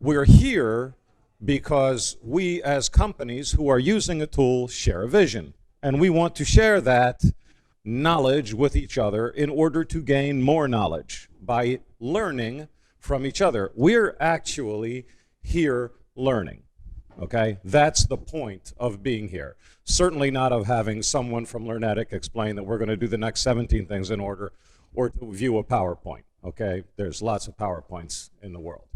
We're here because we as companies who are using a tool share a vision. And we want to share that knowledge with each other in order to gain more knowledge by learning from each other. We're actually here learning, okay? That's the point of being here. Certainly not of having someone from Learnetic explain that we're going to do the next 17 things in order, or to view a PowerPoint, okay? There's lots of PowerPoints in the world.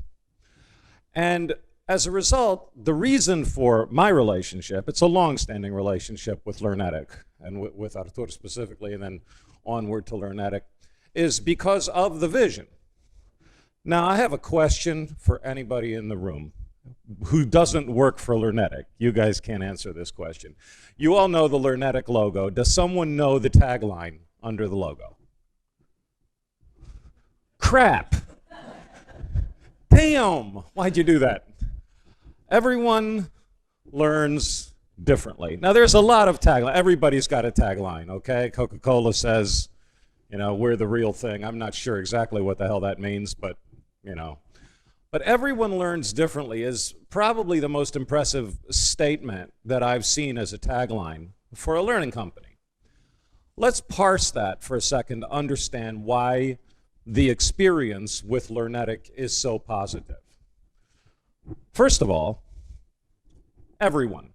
And as a result, the reason for my relationship, it's a long-standing relationship with Learnetic, and with Artur specifically, and then onward to Learnetic, is because of the vision. Now, I have a question for anybody in the room who doesn't work for Learnetic. You guys can't answer this question. You all know the Learnetic logo. Does someone know the tagline under the logo? Crap. Damn, why'd you do that? Everyone learns differently. Now, there's a lot of tagline. Everybody's got a tagline, okay? Coca-Cola says, you know, we're the real thing. I'm not sure exactly what the hell that means, but, you know. But everyone learns differently is probably the most impressive statement that I've seen as a tagline for a learning company. Let's parse that for a second to understand why the experience with Learnetic is so positive. First of all, everyone.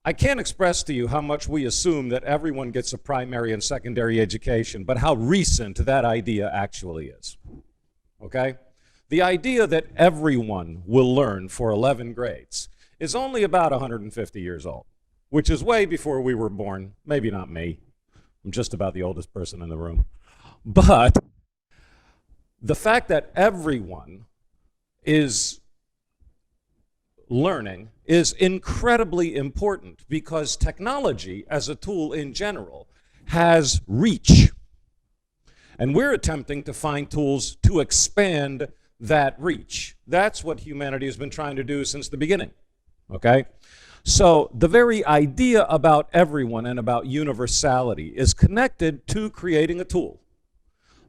I can't express to you how much we assume that everyone gets a primary and secondary education, but how recent that idea actually is, okay? The idea that everyone will learn for 11 grades is only about 150 years old, which is way before we were born. Maybe not me. I'm just about the oldest person in the room. But the fact that everyone is learning is incredibly important because technology as a tool in general has reach. And we're attempting to find tools to expand that reach. That's what humanity has been trying to do since the beginning, okay? So the very idea about everyone and about universality is connected to creating a tool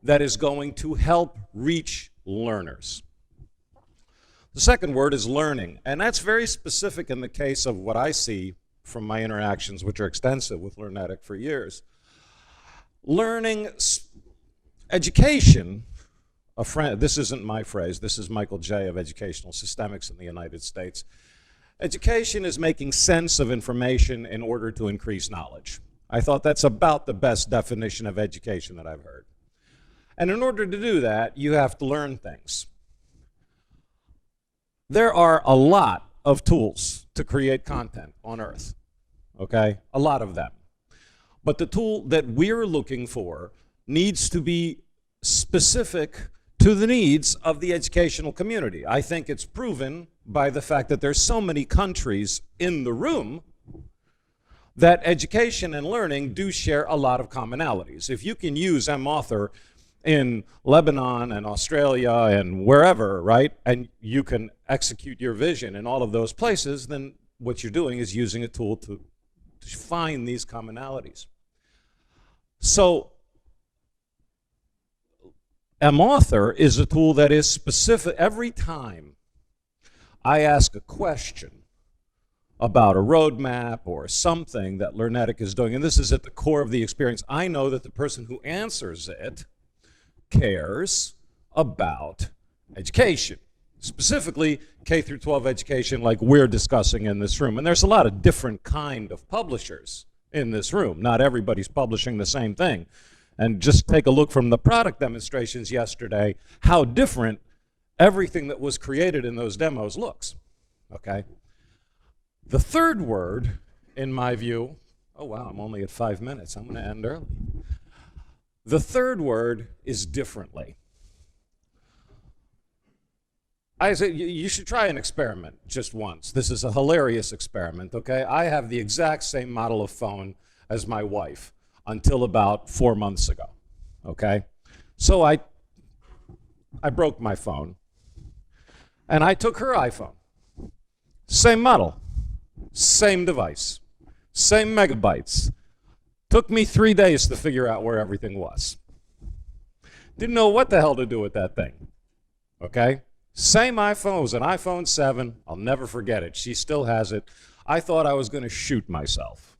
that is going to help reach learners. The second word is learning, and that's very specific in the case of what I see from my interactions, which are extensive with Learnetic for years. Learning, education, this isn't my phrase, this is Michael J. of Educational Systemics in the United States. Education is making sense of information in order to increase knowledge. I thought that's about the best definition of education that I've heard. And in order to do that, you have to learn things. There are a lot of tools to create content on Earth, okay? A lot of them. But the tool that we're looking for needs to be specific to the needs of the educational community. I think it's proven by the fact that there's so many countries in the room that education and learning do share a lot of commonalities. If you can use mAuthor in Lebanon and Australia and wherever, right, and you can execute your vision in all of those places, then what you're doing is using a tool to find these commonalities. So mAuthor is a tool that is specific. Every time I ask a question about a roadmap or something that Learnetic is doing, and this is at the core of the experience, I know that the person who answers it cares about education, specifically K through 12 education like we're discussing in this room. And there's a lot of different kind of publishers in this room. Not everybody's publishing the same thing. And just take a look from the product demonstrations yesterday, how different everything that was created in those demos looks, okay? The third word, in my view, oh wow, I'm only at 5 minutes, I'm gonna end early. The third word is differently. I say you should try an experiment just once. This is a hilarious experiment, okay? I have the exact same model of phone as my wife until about 4 months ago, okay? So I broke my phone, and I took her iPhone. Same model, same device, same megabytes. Took me 3 days to figure out where everything was. Didn't know what the hell to do with that thing, okay? Same iPhone. It was an iPhone 7. I'll never forget it. She still has it. I thought I was going to shoot myself.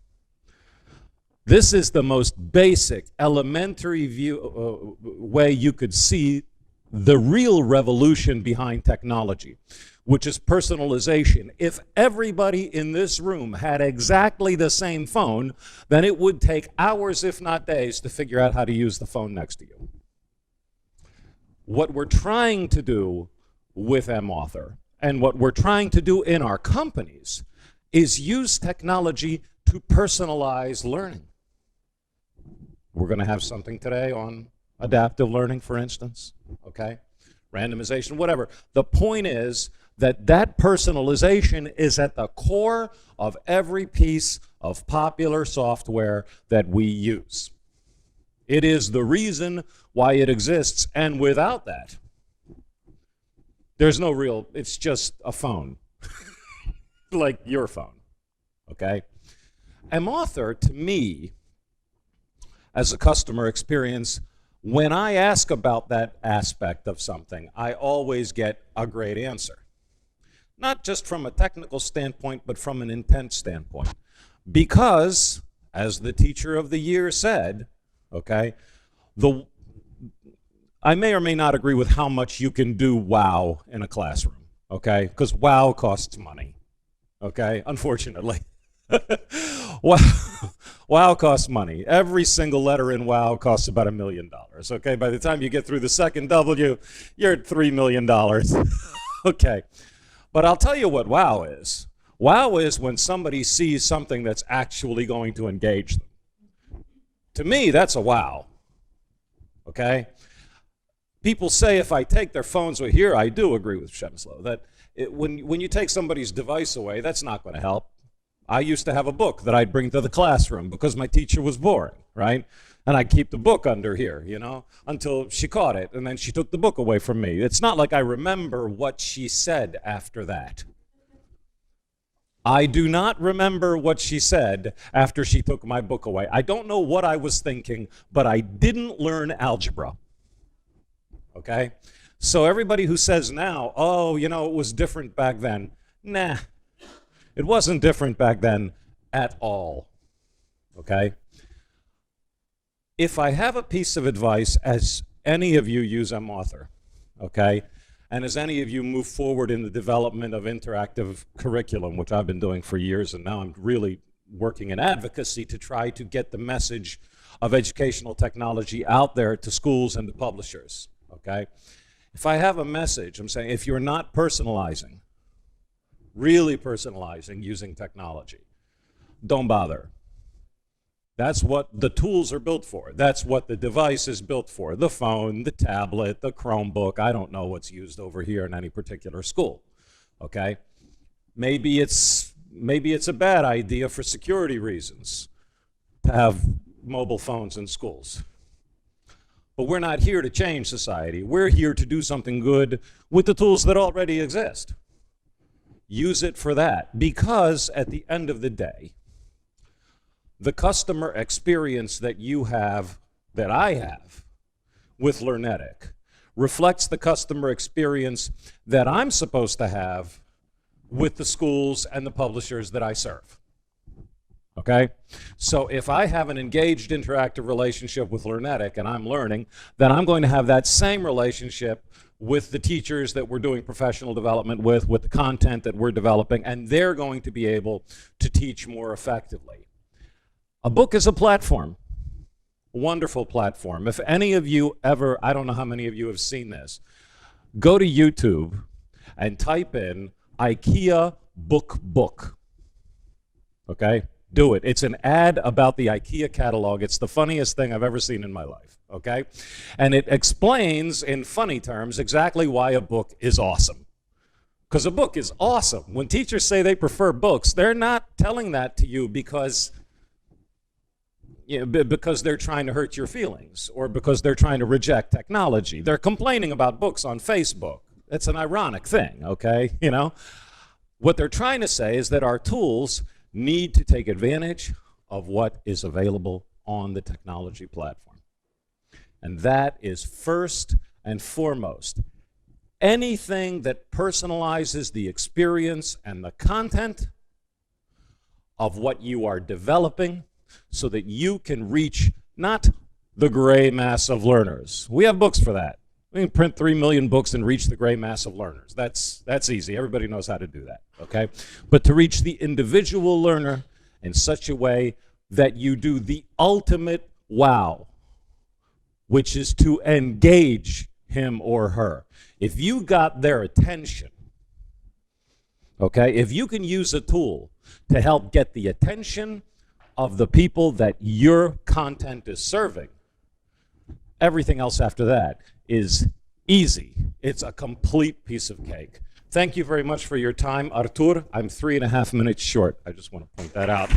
This is the most basic, elementary way you could see the real revolution behind technology, which is personalization. If everybody in this room had exactly the same phone, then it would take hours, if not days, to figure out how to use the phone next to you. What we're trying to do with mAuthor, and what we're trying to do in our companies, is use technology to personalize learning. We're going to have something today on adaptive learning, for instance, okay? Randomization, whatever. The point is that that personalization is at the core of every piece of popular software that we use. It is the reason why it exists, and without that, there's no real, it's just a phone, like your phone, okay? mAuthor, to me, as a customer experience, when I ask about that aspect of something, I always get a great answer. Not just from a technical standpoint, but from an intent standpoint. Because, as the teacher of the year said, okay, I may or may not agree with how much you can do wow in a classroom, okay? Because wow costs money, okay? Unfortunately. Wow costs money. Every single letter in wow costs about $1 million, okay? By the time you get through the second W, you're at $3 million, okay? But I'll tell you what wow is. Wow is when somebody sees something that's actually going to engage them. To me, that's a wow, okay? People say if I take their phones away, here I do agree with Shemslow, that when you take somebody's device away, that's not going to help. I used to have a book that I'd bring to the classroom because my teacher was boring, right? And I'd keep the book under here, you know, until she caught it, and then she took the book away from me. It's not like I remember what she said after that. I do not remember what she said after she took my book away. I don't know what I was thinking, but I didn't learn algebra, okay? So everybody who says now, oh, you know, it was different back then, nah. It wasn't different back then at all, okay? If I have a piece of advice, as any of you use mAuthor, okay, and as any of you move forward in the development of interactive curriculum, which I've been doing for years, and now I'm really working in advocacy to try to get the message of educational technology out there to schools and to publishers, okay? If I have a message, I'm saying if you're not personalizing, really personalizing using technology, don't bother. That's what the tools are built for. That's what the device is built for. The phone, the tablet, the Chromebook. I don't know what's used over here in any particular school, okay? Maybe it's a bad idea for security reasons to have mobile phones in schools. But we're not here to change society. We're here to do something good with the tools that already exist. Use it for that, because at the end of the day, the customer experience that you have, that I have, with Learnetic reflects the customer experience that I'm supposed to have with the schools and the publishers that I serve, okay? So if I have an engaged interactive relationship with Learnetic and I'm learning, then I'm going to have that same relationship with the teachers that we're doing professional development with the content that we're developing, and they're going to be able to teach more effectively. A book is a platform, a wonderful platform. If any of you ever, I don't know how many of you have seen this, go to YouTube and type in IKEA book, okay? Do it. It's an ad about the IKEA catalog. It's the funniest thing I've ever seen in my life, okay? And it explains in funny terms exactly why a book is awesome. Because a book is awesome. When teachers say they prefer books, they're not telling that to you because, because they're trying to hurt your feelings or because they're trying to reject technology. They're complaining about books on Facebook. It's an ironic thing, okay? You know? What they're trying to say is that our tools need to take advantage of what is available on the technology platform. And that is first and foremost. Anything that personalizes the experience and the content of what you are developing so that you can reach not the gray mass of learners. We have books for that. We can print 3 million books and reach the gray mass of learners. That's easy. Everybody knows how to do that, okay? But to reach the individual learner in such a way that you do the ultimate wow, which is to engage him or her. If you got their attention, okay, if you can use a tool to help get the attention of the people that your content is serving, everything else after that is easy. It's a complete piece of cake. Thank you very much for your time. Artur, I'm 3.5 minutes short. I just want to point that out.